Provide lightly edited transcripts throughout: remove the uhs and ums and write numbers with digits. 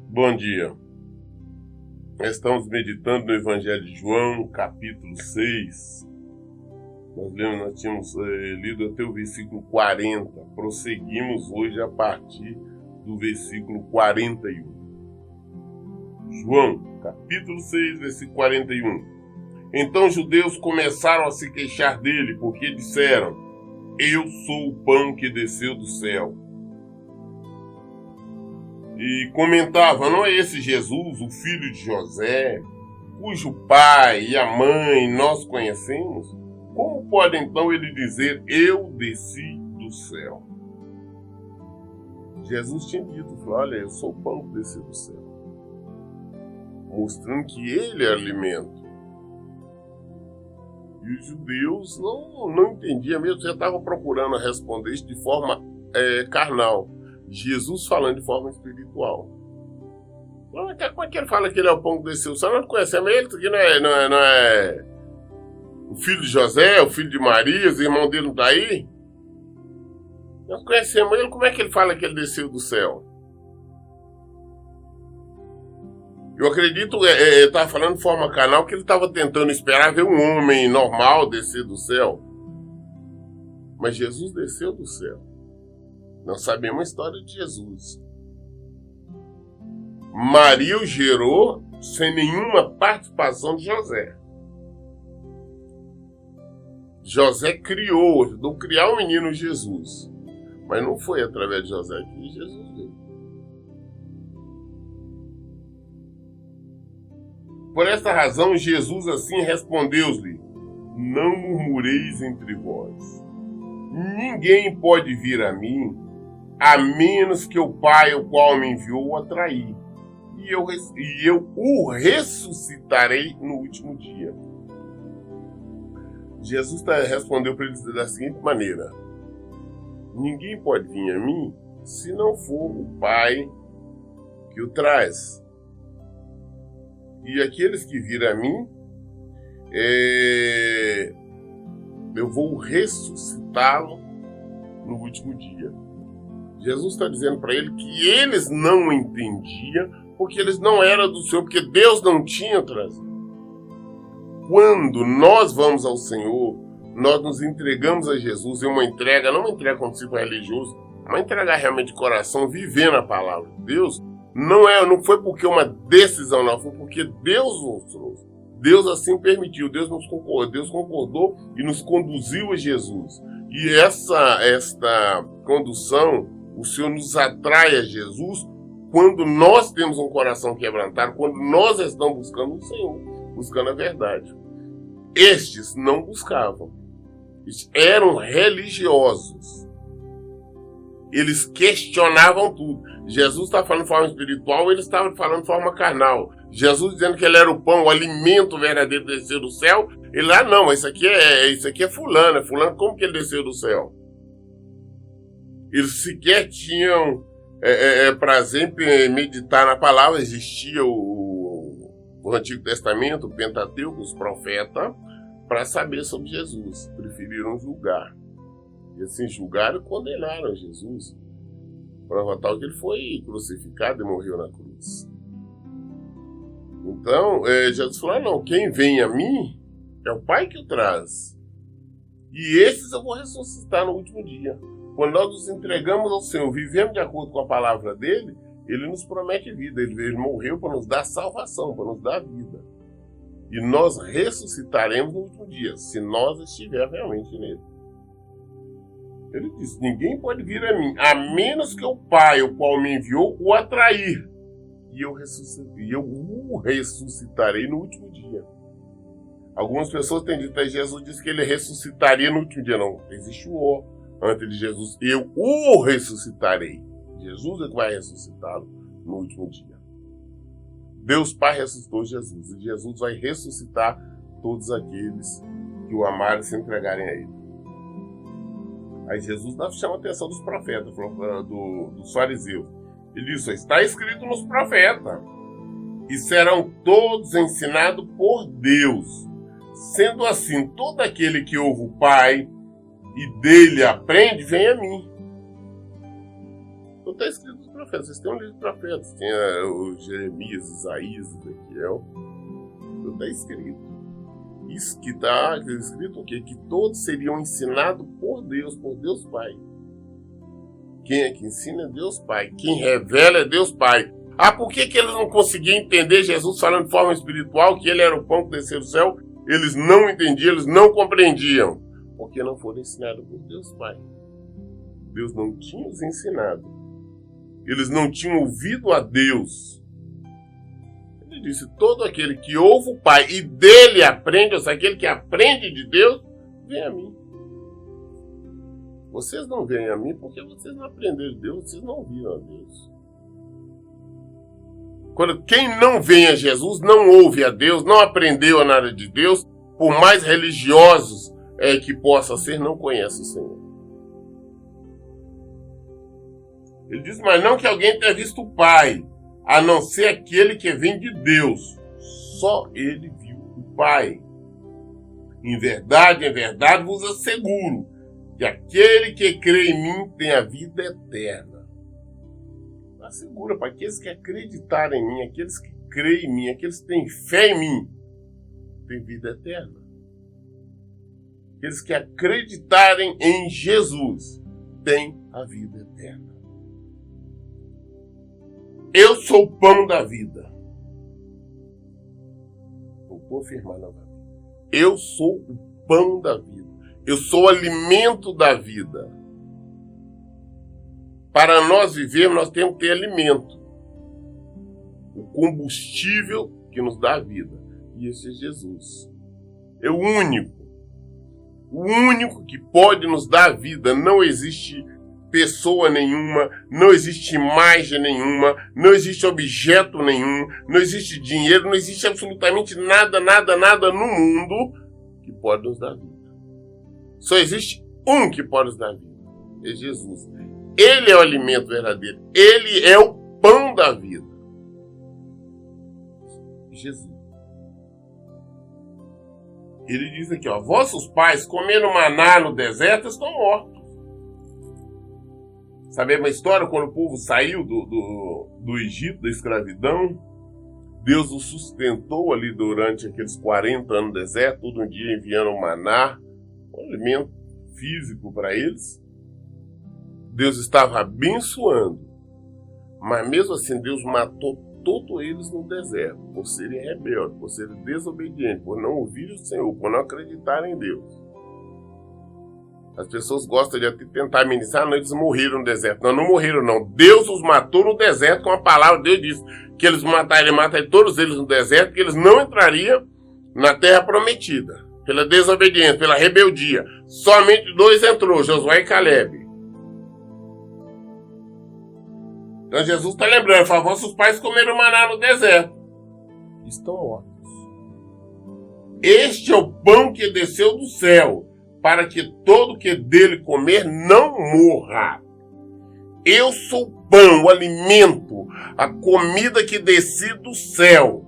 Bom dia. Nós estamos meditando no Evangelho de João, capítulo 6. Nós tínhamos lido até o versículo 40. Prosseguimos hoje a partir do versículo 41. João, capítulo 6, versículo 41. Então os judeus começaram a se queixar dele, porque disseram: Eu sou o pão que desceu do céu. E comentava: não é esse Jesus, o filho de José, cujo pai e a mãe nós conhecemos? Como pode então ele dizer: eu desci do céu? Jesus tinha dito, falou: olha, eu sou o pão que desceu do céu, mostrando que ele é alimento. E os judeus não entendiam mesmo, já estavam procurando responder isso de forma carnal. Jesus falando de forma espiritual. Como é que ele fala que ele é o pão que desceu do céu? Nós não conhecemos ele, isso aqui não é o filho de José, o filho de Maria, os irmãos dele não estão aí? Nós conhecemos ele, como é que ele fala que ele desceu do céu? Eu acredito, ele estava falando de forma carnal, que ele estava tentando esperar ver um homem normal descer do céu. Mas Jesus desceu do céu. Nós sabemos a história de Jesus. Maria o gerou sem nenhuma participação de José. José criou, ajudou a criar o menino Jesus. Mas não foi através de José que Jesus veio. Por esta razão, Jesus assim respondeu-lhe: não murmureis entre vós. Ninguém pode vir a mim, a menos que o Pai, o qual me enviou, o atrair. E eu o ressuscitarei no último dia. Jesus respondeu para eles da seguinte maneira: ninguém pode vir a mim se não for o Pai que o traz. E aqueles que virem a mim, eu vou ressuscitá-lo no último dia. Jesus está dizendo para ele que eles não entendiam, porque eles não eram do Senhor, porque Deus não tinha trazido. Quando nós vamos ao Senhor, nós nos entregamos a Jesus em uma entrega, não uma entrega como se fosse religioso, uma entrega realmente de coração, vivendo a palavra de Deus. Não foi porque uma decisão, não, foi porque Deus nos trouxe. Deus assim permitiu, Deus concordou e nos conduziu a Jesus. E esta condução, o Senhor nos atrai a Jesus quando nós temos um coração quebrantado, quando nós estamos buscando o Senhor, buscando a verdade. Estes não buscavam. Eles eram religiosos. Eles questionavam tudo. Jesus está falando de forma espiritual, eles estavam falando de forma carnal. Jesus dizendo que ele era o pão, o alimento verdadeiro que desceu do céu. Ele lá, não, isso aqui é fulano. Como que ele desceu do céu? Eles sequer tinham prazer em meditar na palavra. Existia o Antigo Testamento, o Pentateuco, os profetas, para saber sobre Jesus. Preferiram julgar. E assim julgaram e condenaram Jesus. Prova tal que ele foi crucificado e morreu na cruz. Então, Jesus falou: não, quem vem a mim é o Pai que o traz. E esses eu vou ressuscitar no último dia. Quando nós nos entregamos ao Senhor, vivemos de acordo com a palavra dele, ele nos promete vida. Ele morreu para nos dar salvação, para nos dar vida. E nós ressuscitaremos no último dia, se nós estivermos realmente nele. Ele disse: ninguém pode vir a mim, a menos que o Pai, o qual me enviou, o atrair. E eu o ressuscitarei no último dia. Algumas pessoas têm dito que Jesus disse que ele ressuscitaria no último dia. Não, existe o O antes de Jesus. Eu o ressuscitarei. Jesus é que vai ressuscitá-lo no último dia. Deus Pai ressuscitou Jesus. E Jesus vai ressuscitar todos aqueles que o amarem e se entregarem a ele. Aí Jesus chama a atenção dos profetas, dos fariseus. Ele disse: está escrito nos profetas, e serão todos ensinados por Deus. Sendo assim, todo aquele que ouve o Pai e dele aprende, vem a mim. Então está escrito nos profetas. Vocês têm um livro de profetas. Tem o Jeremias, Isaías, Ezequiel. Então está escrito. Isso que está escrito o quê? Que todos seriam ensinados por Deus Pai. Quem é que ensina é Deus Pai. Quem revela é Deus Pai. Por que eles não conseguiam entender Jesus falando de forma espiritual, que ele era o pão que desceu do céu? Eles não entendiam, eles não compreendiam. Porque não foram ensinados por Deus Pai. Deus não tinha os ensinado. Eles não tinham ouvido a Deus. Ele disse, todo aquele que ouve o Pai e dele aprende, ou seja, aquele que aprende de Deus, vem a mim. Vocês não vêm a mim porque vocês não aprenderam de Deus, vocês não ouviram a Deus. Quem não vem a Jesus, não ouve a Deus, não aprendeu a nada de Deus, por mais religiosos que possa ser, não conhece o Senhor. Ele diz, mas não que alguém tenha visto o Pai, a não ser aquele que vem de Deus. Só ele viu o Pai. Em verdade vos asseguro, que aquele que crê em mim tem a vida eterna. Assegura para aqueles que acreditarem em mim, aqueles que creem em mim, aqueles que têm fé em mim, têm vida eterna. Aqueles que acreditarem em Jesus têm a vida eterna. Eu sou o pão da vida. Vou confirmar novamente. Eu sou o pão da vida. Eu sou o alimento da vida. Para nós vivermos, nós temos que ter alimento. O combustível que nos dá a vida. E esse é Jesus. É o único. O único que pode nos dar a vida. Não existe pessoa nenhuma, não existe imagem nenhuma, não existe objeto nenhum, não existe dinheiro, não existe absolutamente nada no mundo que pode nos dar vida. Só existe um que pode nos dar vida. É Jesus. Ele é o alimento verdadeiro. Ele é o pão da vida. Jesus. Ele diz aqui, vossos pais comeram maná no deserto, estão mortos. Sabe uma história quando o povo saiu do Egito, da escravidão? Deus os sustentou ali durante aqueles 40 anos no deserto, todo dia enviando maná, um alimento físico para eles. Deus estava abençoando, mas mesmo assim Deus matou todos eles no deserto, por serem rebeldes, por serem desobedientes, por não ouvirem o Senhor, por não acreditarem em Deus. As pessoas gostam de tentar amenizar, não, eles morreram no deserto. Não morreram não. Deus os matou no deserto com a palavra. Deus disse que eles mataram todos eles no deserto, que eles não entrariam na terra prometida. Pela desobediência, pela rebeldia. Somente 2 entrou, Josué e Calebe. Então Jesus está lembrando, ele fala, vossos pais comeram maná no deserto. Estão mortos. Este é o pão que desceu do céu, para que todo que dele comer não morra. Eu sou o pão, o alimento, a comida que desci do céu.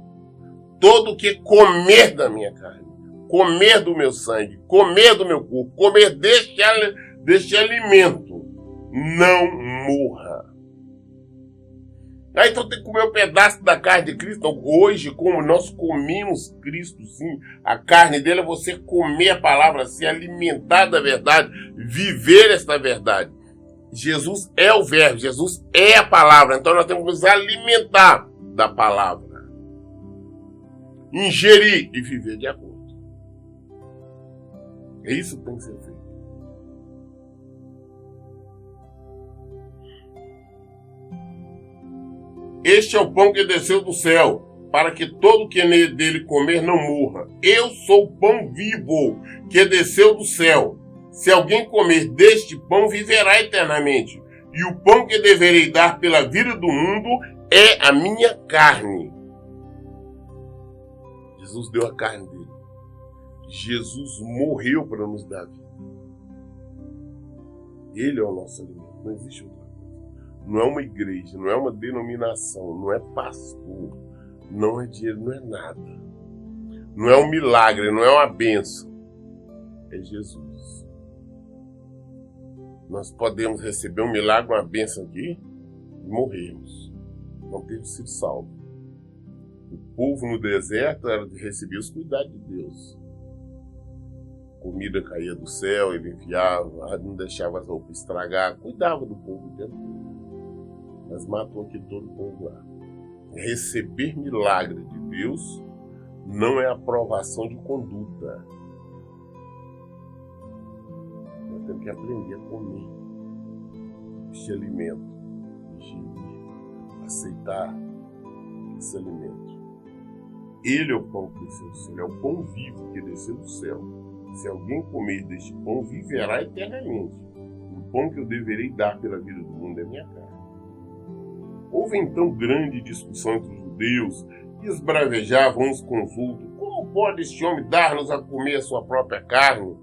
Todo que comer da minha carne, comer do meu sangue, comer do meu corpo, comer deste alimento, não morra. Então tem que comer um pedaço da carne de Cristo. Então, hoje, como nós comemos Cristo, sim, a carne dele é você comer a palavra, se alimentar da verdade, viver esta verdade. Jesus é o verbo, Jesus é a palavra. Então nós temos que nos alimentar da palavra. Ingerir e viver de acordo. É isso que tem que ser feito. Este é o pão que desceu do céu, para que todo que dele comer não morra. Eu sou o pão vivo que desceu do céu. Se alguém comer deste pão, viverá eternamente. E o pão que deverei dar pela vida do mundo é a minha carne. Jesus deu a carne dele. Jesus morreu para nos dar vida. Ele é o nosso alimento. Não existe outra coisa. Não é uma igreja, não é uma denominação, não é pastor, não é dinheiro, não é nada. não é um milagre, não é uma bênção. É Jesus. Nós podemos receber um milagre, uma bênção aqui e morrermos. Não termos sido salvos. O povo no deserto era de receber os cuidados de Deus. Comida caía do céu, ele enviava, não deixava as roupas estragar, cuidava do povo o tempo todo. Mas matou aquele todo o povo lá. Receber milagre de Deus não é aprovação de conduta. Nós temos que aprender a comer este alimento, aceitar esse alimento. Ele é o pão que desceu do céu, ele é o pão vivo que desceu do céu. Se alguém comer deste pão, viverá eternamente. O pão que eu deverei dar pela vida do mundo é minha carne. Houve então grande discussão entre os judeus, que esbravejavam uns com os outros. Como pode este homem dar-nos a comer a sua própria carne?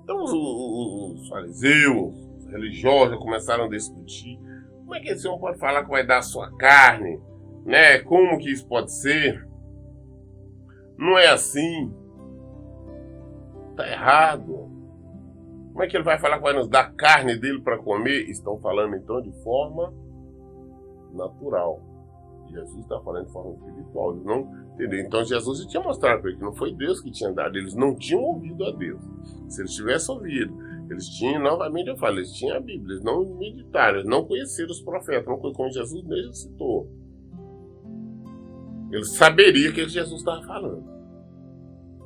Então os fariseus, os religiosos já começaram a discutir. Como é que esse homem pode falar que vai dar a sua carne? Né? Como que isso pode ser? Não é assim. Está errado. Como é que ele vai falar que vai nos dar a carne dele para comer? Estão falando então de forma natural. Jesus está falando de forma espiritual. Eles não entenderam. Então Jesus já tinha mostrado para eles que não foi Deus que tinha dado. Eles não tinham ouvido a Deus. Se eles tivessem ouvido, eles tinham, novamente eu falo, eles tinham a Bíblia. Eles não meditaram, eles não conheceram os profetas. Não, como Jesus mesmo citou. Eles saberiam o que Jesus estava falando.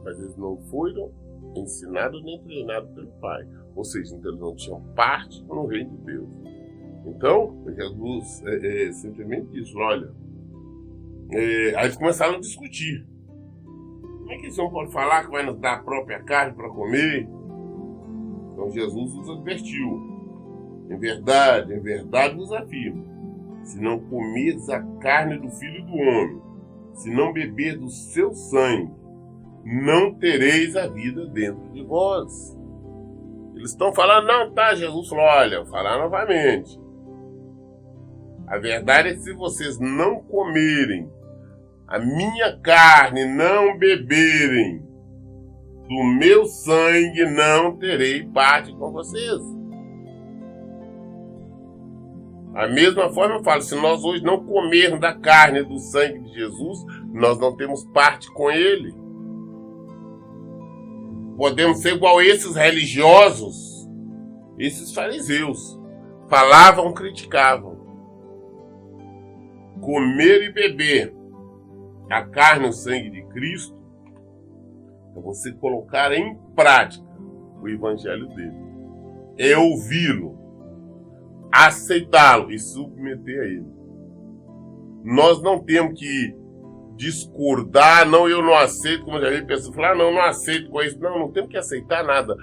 Mas eles não foram ensinados nem treinados pelo Pai. Ou seja, então eles não tinham parte no reino de Deus. Então, Jesus simplesmente disse, olha, aí eles começaram a discutir. Como é que eles não podem falar que vai nos dar a própria carne para comer? Então Jesus os advertiu. Em verdade vos afirmo, se não comerdes a carne do Filho do Homem, se não beber do seu sangue, não tereis a vida dentro de vós. Eles estão falando, não, tá, Jesus falou, olha, vou falar novamente. A verdade é que se vocês não comerem a minha carne, não beberem do meu sangue, não terei parte com vocês. Da mesma forma eu falo, se nós hoje não comermos da carne e do sangue de Jesus, nós não temos parte com ele. Podemos ser igual a esses religiosos, esses fariseus. Falavam, criticavam. Comer e beber a carne e o sangue de Cristo é você colocar em prática o evangelho dele. É ouvi-lo, aceitá-lo e submeter a ele. Nós não temos que discordar, não, eu não aceito, como já vi pessoas falar, não aceito com isso. Não temos que aceitar nada.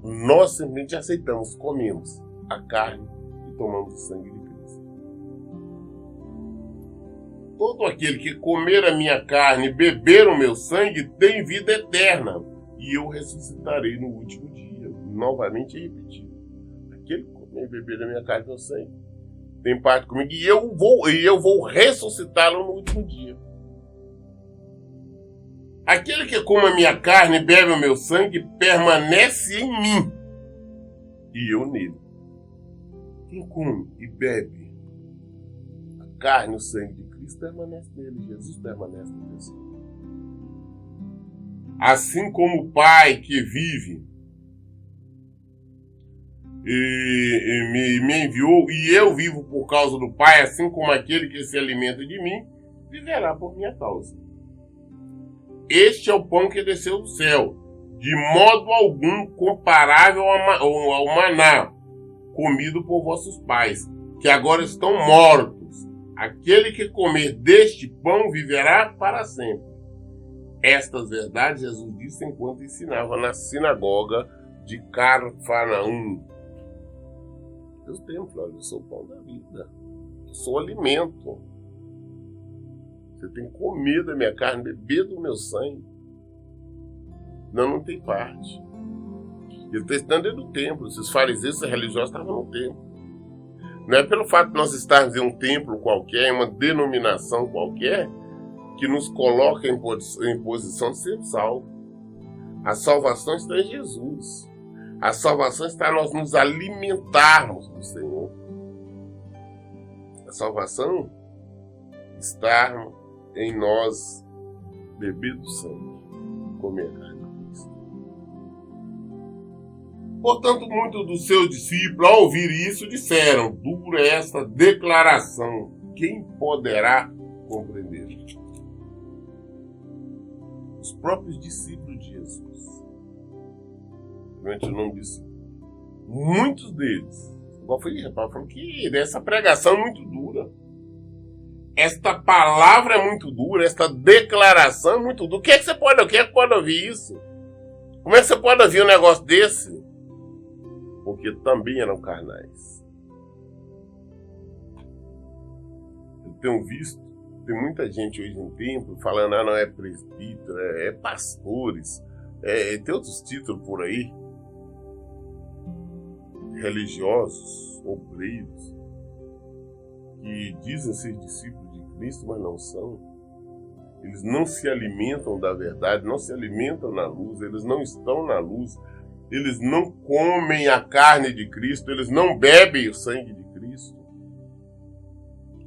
Nós simplesmente aceitamos, comemos a carne e tomamos o sangue de Cristo. Todo aquele que comer a minha carne e beber o meu sangue tem vida eterna, e eu ressuscitarei no último dia. Novamente repetir. Aquele que comer e beber a minha carne e meu sangue tem parte comigo, e eu vou ressuscitá-lo no último dia. Aquele que come a minha carne e bebe o meu sangue permanece em mim, e eu nele. Quem come e bebe a carne e o sangue de Cristo permanece nele, Jesus permanece na pessoa. Assim como o Pai que vive e me enviou, e eu vivo por causa do Pai, assim como aquele que se alimenta de mim, viverá por minha causa. Este é o pão que desceu do céu, de modo algum comparável ao maná, comido por vossos pais, que agora estão mortos. Aquele que comer deste pão viverá para sempre. Estas verdades Jesus disse enquanto ensinava na sinagoga de Cafarnaum. Deus tem, olha, eu sou o pão da vida. Eu sou o alimento. Você tem que comer da minha carne, beber do meu sangue. Não tem parte. Ele está estando dentro do templo. Esses fariseus e religiosos estavam no templo. Não é pelo fato de nós estarmos em um templo qualquer, em uma denominação qualquer, que nos coloca em posição de ser salvo. A salvação está em Jesus. A salvação está em nós nos alimentarmos do Senhor. A salvação está em nós beber do sangue, comer a carne de Cristo. Portanto, muitos dos seus discípulos, ao ouvir isso, disseram: dura é esta declaração, quem poderá compreender? Os próprios discípulos de Jesus. Realmente eu não disse. Muitos deles, igual foi falando que essa pregação é muito dura. Esta palavra é muito dura, esta declaração é muito dura. O que é que você pode ouvir isso? Como é que você pode ouvir um negócio desse? Porque também eram carnais. Eu tenho visto, tem muita gente hoje em templo falando, não é presbítero, é pastores, tem outros títulos por aí, religiosos, obreiros, que dizem ser discípulos de Cristo, mas não são. Eles não se alimentam da verdade, não se alimentam na luz, eles não estão na luz, eles não comem a carne de Cristo, eles não bebem o sangue de Cristo.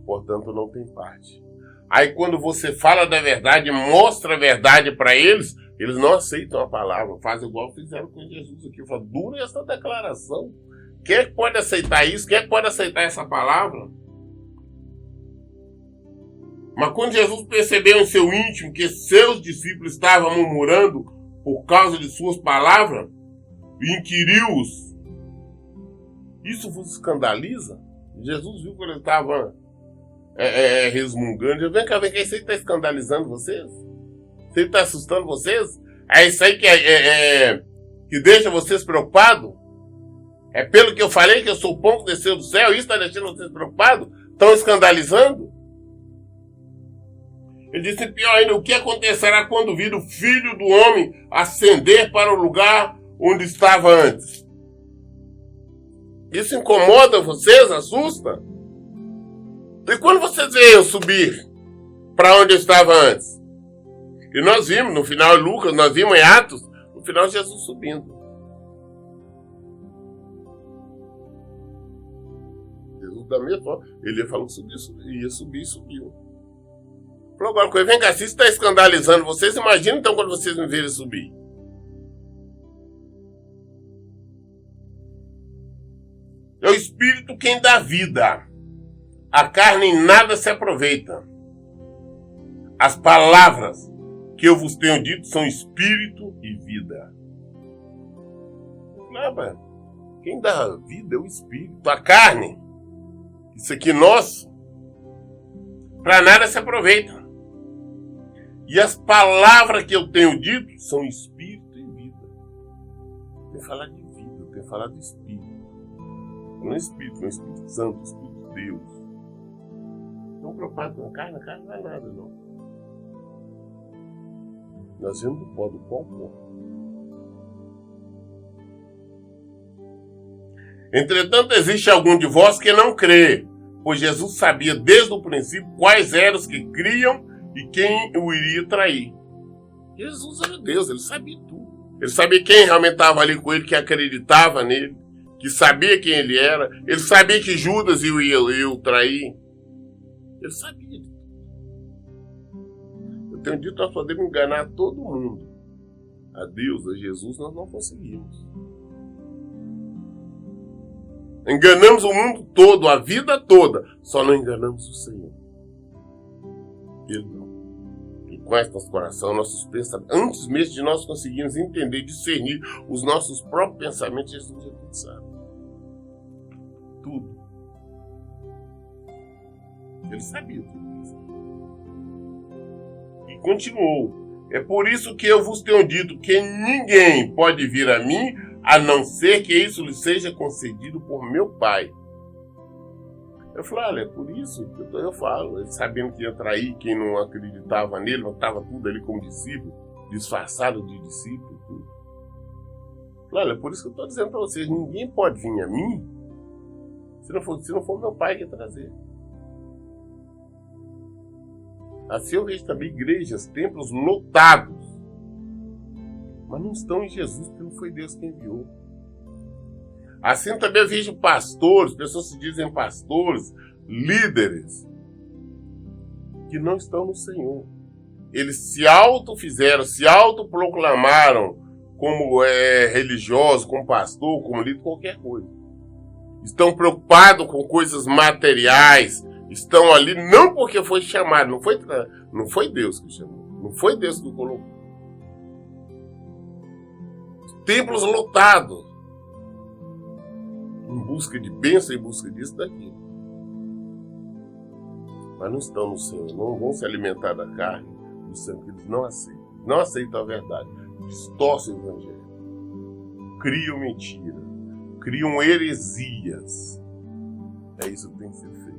Portanto, não tem parte. Aí quando você fala da verdade, mostra a verdade para eles, eles não aceitam a palavra, fazem igual fizeram com Jesus aqui. Fala, dura essa declaração. Quem é que pode aceitar isso? Quem é que pode aceitar essa palavra? Mas quando Jesus percebeu em seu íntimo que seus discípulos estavam murmurando por causa de suas palavras, inquiriu-os: isso vos escandaliza? Jesus viu que ele estava resmungando. Vem cá, isso aí está escandalizando vocês? Isso aí está assustando vocês? É isso aí que deixa vocês preocupados? É pelo que eu falei que eu sou o pão que desceu do céu? Isso está deixando vocês preocupados? Estão escandalizando? Ele disse, pior ainda, o que acontecerá quando vir o Filho do Homem ascender para o lugar onde estava antes? Isso incomoda vocês? Assusta? E quando vocês veem eu subir para onde eu estava antes? E nós vimos, no final de Lucas, nós vimos em Atos, no final Jesus subindo. Jesus da mesma forma, ele falou que ia subir e subiu. Falou agora, vem cá, se isso está escandalizando vocês, imagina então quando vocês me verem subir. É o Espírito quem dá vida. A carne em nada se aproveita. As palavras que eu vos tenho dito são Espírito e vida. Não, quem dá vida é o Espírito. A carne, isso aqui nosso, para nada se aproveita. E as palavras que eu tenho dito são Espírito e vida. Eu tenho que falar de vida, eu tenho que falar do Espírito. Não é Espírito, não é Espírito Santo, Espírito de Deus. Não preocupado com a carne não é nada, não. Nós vemos do pó, pó. Entretanto, existe algum de vós que não crê, pois Jesus sabia desde o princípio quais eram os que criam e quem o iria trair. Jesus era Deus, ele sabia tudo. Ele sabia quem realmente estava ali com ele, que acreditava nele, que sabia quem ele era. Ele sabia que Judas ia o trair. Ele sabia. Eu tenho dito, nós podemos enganar todo mundo. A Deus, a Jesus, nós não conseguimos. Enganamos o mundo todo, a vida toda. Só não enganamos o Senhor. Ele não. Ele conhece nosso coração, nossos pensamentos. Antes mesmo de nós conseguirmos entender, discernir os nossos próprios pensamentos, Jesus já tudo sabe. Tudo. Ele sabia tudo isso. E continuou. É por isso que eu vos tenho dito que ninguém pode vir a mim, a não ser que isso lhe seja concedido por meu Pai. Eu falei, olha, é por isso que eu falo. Ele sabendo que ia trair quem não acreditava nele, mas estava tudo ali como discípulo, disfarçado de discípulo. Tudo. Eu falei, olha, é por isso que eu estou dizendo para vocês, ninguém pode vir a mim se não for meu Pai que trazer. Assim eu vejo também igrejas, templos lotados, mas não estão em Jesus, porque não foi Deus quem enviou. Assim também eu vejo pastores, pessoas que se dizem pastores, líderes, que não estão no Senhor. Eles se autofizeram, se autoproclamaram como religioso, como pastor, como líder, qualquer coisa. Estão preocupados com coisas materiais, estão ali não porque foi chamado, não foi Deus que chamou, não foi Deus que o colocou. Templos lotados, em busca de bênção, em busca disso e daquilo. Mas não estão no Senhor, não vão se alimentar da carne, do sangue, eles não aceitam a verdade, distorcem o evangelho, criam mentira, criam heresias. É isso que tem que ser feito.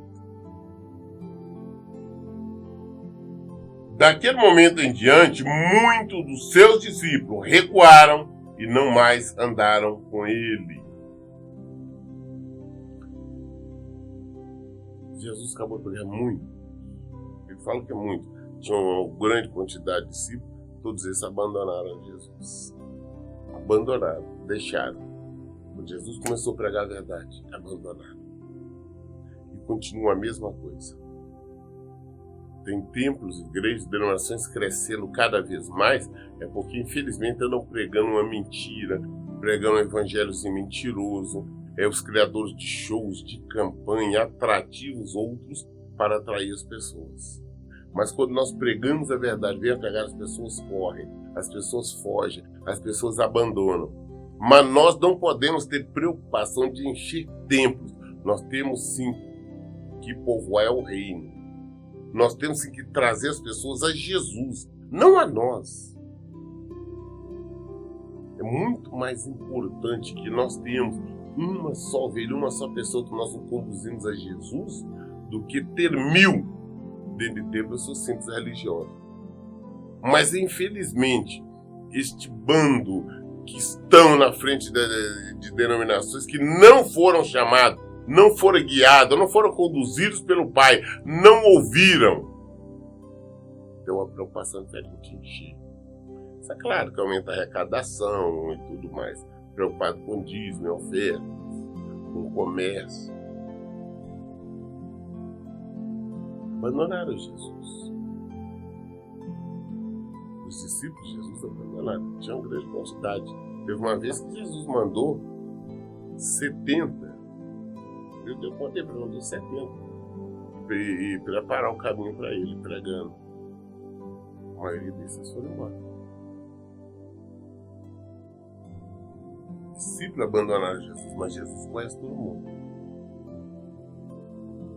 Daquele momento em diante, muitos dos seus discípulos recuaram e não mais andaram com ele. Jesus acabou de pegar muito. Ele fala que é muito. Tinha uma grande quantidade de discípulos, todos eles abandonaram Jesus. Abandonaram, deixaram. Quando Jesus começou a pregar a verdade, abandonaram. E continua a mesma coisa. Tem templos, igrejas, denominações crescendo cada vez mais, é porque infelizmente andam pregando uma mentira, pregando um evangelhozinho mentiroso, os criadores de shows, de campanha, atrativos outros para atrair as pessoas. Mas quando nós pregamos a verdade, vem a pegar, as pessoas correm, as pessoas fogem, as pessoas abandonam. Mas nós não podemos ter preocupação de encher templos. Nós temos sim que povoar o reino. Nós temos sim que trazer as pessoas a Jesus, não a nós. É muito mais importante que nós tenhamos uma só ovelha, uma só pessoa que nós conduzimos a Jesus, do que ter 1000 dentro de templo. Eu sou simples religioso. Mas infelizmente, este bando que estão na frente de denominações que não foram chamados, não foram guiados, não foram conduzidos pelo Pai, não ouviram, tem uma preocupação diferente de encher. Isso é claro que aumenta a arrecadação e tudo mais. Preocupado com dízimo, ofertas, com comércio. Abandonaram Jesus. Os discípulos de Jesus abandonaram. Tinha uma grande quantidade. Teve uma vez que Jesus mandou 70. Eu contei para ele, mandou 70. E preparar o caminho para ele, pregando. A maioria desses foram embora. Discípulos abandonaram Jesus, mas Jesus conhece todo mundo.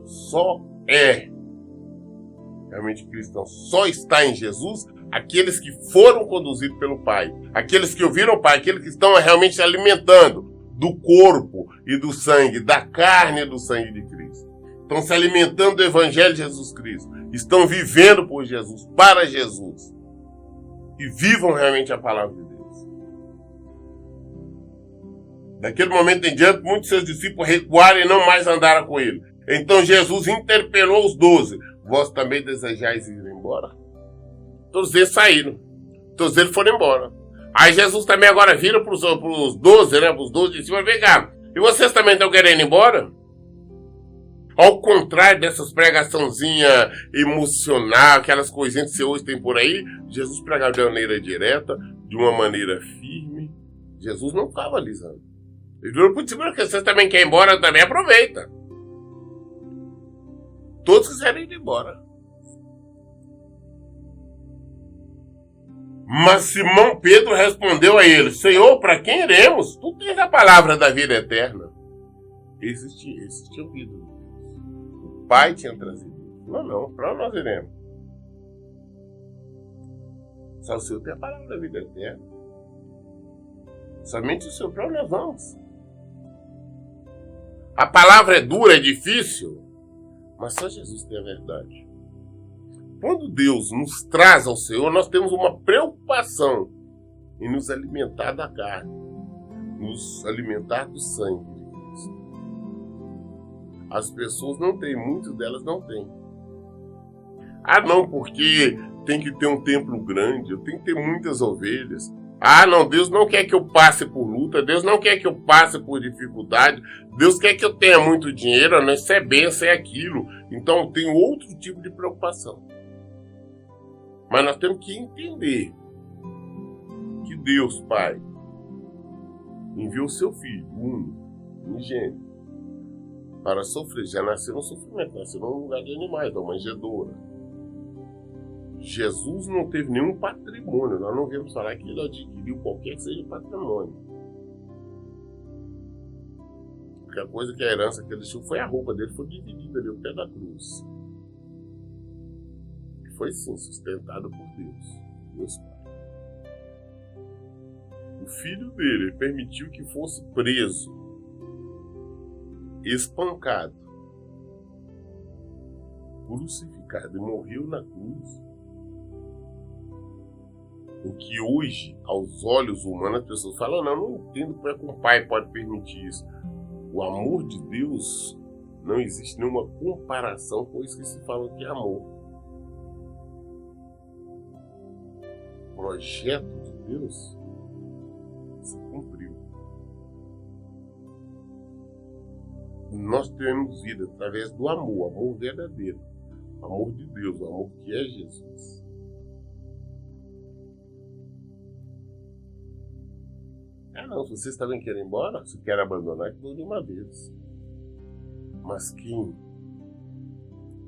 Só é realmente cristão, só está em Jesus aqueles que foram conduzidos pelo Pai, aqueles que ouviram o Pai, aqueles que estão realmente se alimentando do corpo e do sangue, da carne e do sangue de Cristo. Estão se alimentando do Evangelho de Jesus Cristo, estão vivendo por Jesus, para Jesus, e vivam realmente a palavra de Deus. Daquele momento em diante, muitos de seus discípulos recuaram e não mais andaram com ele. Então Jesus interpelou os 12. Vós também desejais ir embora? Todos eles saíram. Todos eles foram embora. Aí Jesus também agora vira para os 12, né? Para os 12 discípulos, vem cá. E vocês também estão querendo ir embora? Ao contrário dessas pregaçãozinhas emocionais, aquelas coisinhas que você hoje tem por aí, Jesus pregava de maneira direta, de uma maneira firme. Jesus não ficava alisando. Ele virou para o discípulo que vocês também querem ir embora, também aproveita. Todos quiseram ir embora. Mas Simão Pedro respondeu a ele: Senhor, para quem iremos? Tu tens a palavra da vida eterna. Esses tinham ouvido. O Pai tinha trazido. Não, para onde nós iremos? Só o Senhor tem a palavra da vida eterna. Somente o Senhor, para onde nós vamos? A palavra é dura, é difícil, mas só Jesus tem a verdade. Quando Deus nos traz ao Senhor, nós temos uma preocupação em nos alimentar da carne, nos alimentar do sangue de Cristo. As pessoas não têm, muitas delas não têm. Ah, não, porque tem que ter um templo grande, eu tenho que ter muitas ovelhas. Ah, não, Deus não quer que eu passe por luta, Deus não quer que eu passe por dificuldade, Deus quer que eu tenha muito dinheiro, não, isso é bênção, é aquilo. Então tem outro tipo de preocupação. Mas nós temos que entender que Deus, Pai, enviou o seu Filho, unigênito, para sofrer. Já nasceu no sofrimento, nasceu num lugar de animais, da manjedoura. Jesus não teve nenhum patrimônio. Nós não vemos falar que ele adquiriu qualquer que seja patrimônio. A única coisa que a herança que ele deixou foi a roupa dele, foi dividida ali ao pé da cruz. E foi sim sustentado por Deus Pai. O filho dele permitiu que fosse preso, espancado, crucificado e morreu na cruz. O que hoje, aos olhos humanos, as pessoas falam, não entendo como é que um pai pode permitir isso. O amor de Deus, não existe nenhuma comparação com isso que se fala que é amor. O projeto de Deus se cumpriu. Nós temos vida através do amor verdadeiro, o amor de Deus, o amor que é Jesus. Ah, não, se vocês também querem ir embora, se querem abandonar, que vão de uma vez. Mas quem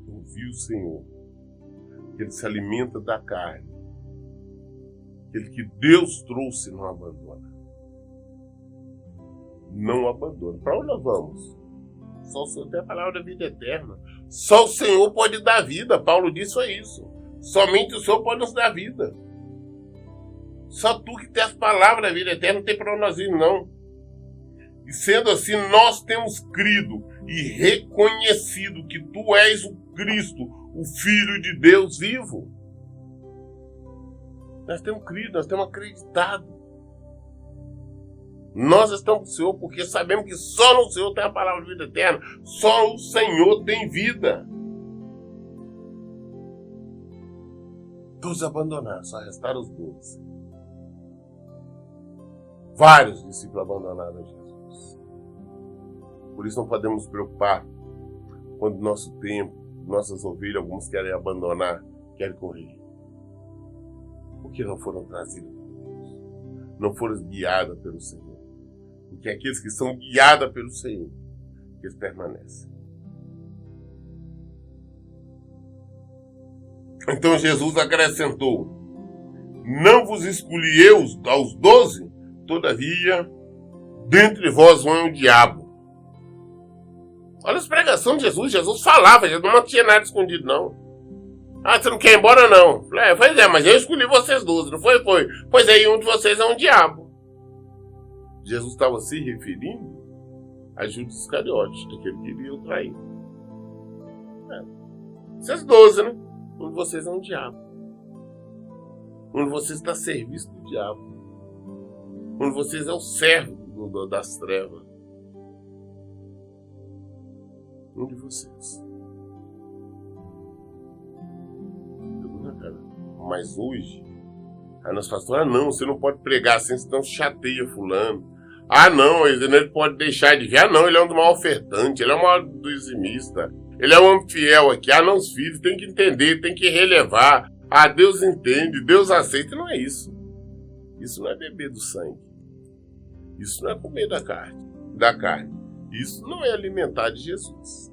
ouviu o Senhor, que ele se alimenta da carne, aquele que Deus trouxe, não abandona. Não abandona. Para onde nós vamos? Só o Senhor tem a palavra da vida eterna. Só o Senhor pode dar vida. Paulo disse isso. Somente o Senhor pode nos dar vida. Só tu que tem as palavras da vida eterna, não tem para onde nós ir, não. E sendo assim, nós temos crido e reconhecido que tu és o Cristo, o Filho de Deus vivo. Nós temos crido, nós temos acreditado. Nós estamos com o Senhor porque sabemos que só no Senhor tem a palavra de vida eterna. Só o Senhor tem vida. Todos abandonaram, só restaram os 12. Vários discípulos abandonaram Jesus. Por isso não podemos nos preocupar quando nosso tempo, nossas ovelhas, alguns querem abandonar, querem correr. Porque não foram trazidas por Deus. Não foram guiadas pelo Senhor. Porque aqueles que são guiados pelo Senhor, eles permanecem. Então Jesus acrescentou: não vos escolhi eu aos 12? Todavia, dentre vós um é o diabo. Olha as pregações de Jesus. Jesus falava, Jesus não tinha nada escondido, não. Ah, você não quer ir embora, não? Falei, pois é, mas eu escolhi vocês 12, não foi? Foi. Pois aí, um de vocês é um diabo. Jesus estava se referindo a Judas Iscariote, aquele que iria o trair. Vocês 12, né? Um de vocês é um diabo. Um de vocês está a serviço do diabo. Um de vocês é o servo das trevas. Um de vocês. Mas hoje, aí nós falamos, não, você não pode pregar assim, senão chateia fulano. Ah, não, ele pode deixar de vir. Ah, não, ele é um mal ofertante, ele é um mal dizimista. Ele é um homem fiel aqui. Ah, não, os filhos tem que entender, tem que relevar. Ah, Deus entende, Deus aceita. Não é isso. Isso não é beber do sangue. Isso não é comer da carne. Isso não é alimentar de Jesus.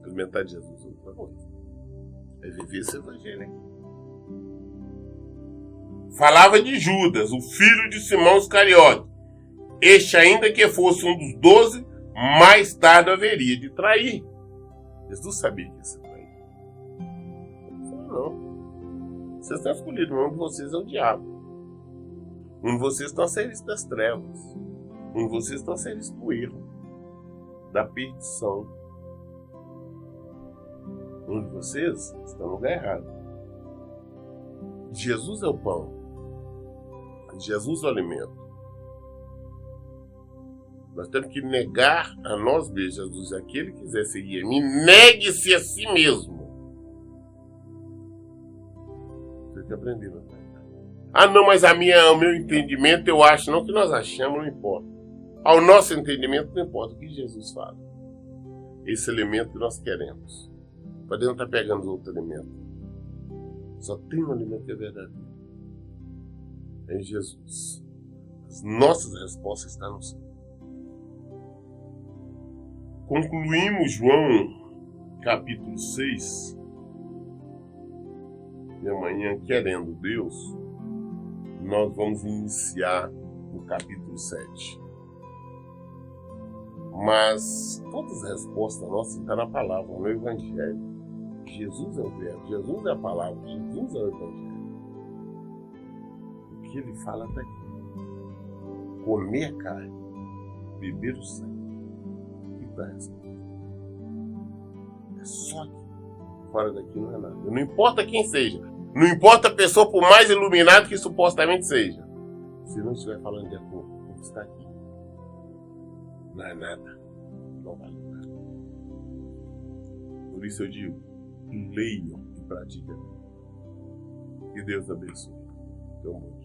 Alimentar de Jesus é outra coisa. É viver esse evangelho, hein? Falava de Judas, o filho de Simão Iscariote. Este, ainda que fosse um dos 12, mais tarde haveria de trair. Jesus sabia que ia ser traído. Ele falou, não. Vocês estão escolhidos, um de vocês é o diabo. Um de vocês está a serviço das trevas. Um de vocês está a serviço do erro, da perdição. Um de vocês está no lugar errado. Jesus é o pão. Jesus é o alimento. Nós temos que negar a nós mesmos. Jesus, aquele que quiser seguir a mim, negue-se a si mesmo. que aprender, meu pai. Ah, não, mas o meu entendimento eu acho. Não, o que nós achamos não importa. Ao nosso entendimento não importa o que Jesus fala. Esse elemento que nós queremos. Podemos estar pegando os outros elementos. Só tem um alimento que é verdadeiro. É em Jesus. As nossas respostas estão no Senhor. Concluímos João capítulo 6. E amanhã, querendo Deus, nós vamos iniciar no capítulo 7. Mas todas as respostas nossas estão na palavra, no Evangelho. Jesus é o verbo, Jesus é a palavra, Jesus é o Evangelho. O que ele fala está aqui. Comer a carne, beber o sangue. E dá a resposta. É só aqui. Fora daqui não é nada. Não importa quem seja. Não importa a pessoa, por mais iluminada que supostamente seja. Se não estiver falando de acordo com o que está aqui, não é nada. Não vale nada. Por isso eu digo, leiam e pratiquem. Que Deus abençoe. Então, bom dia.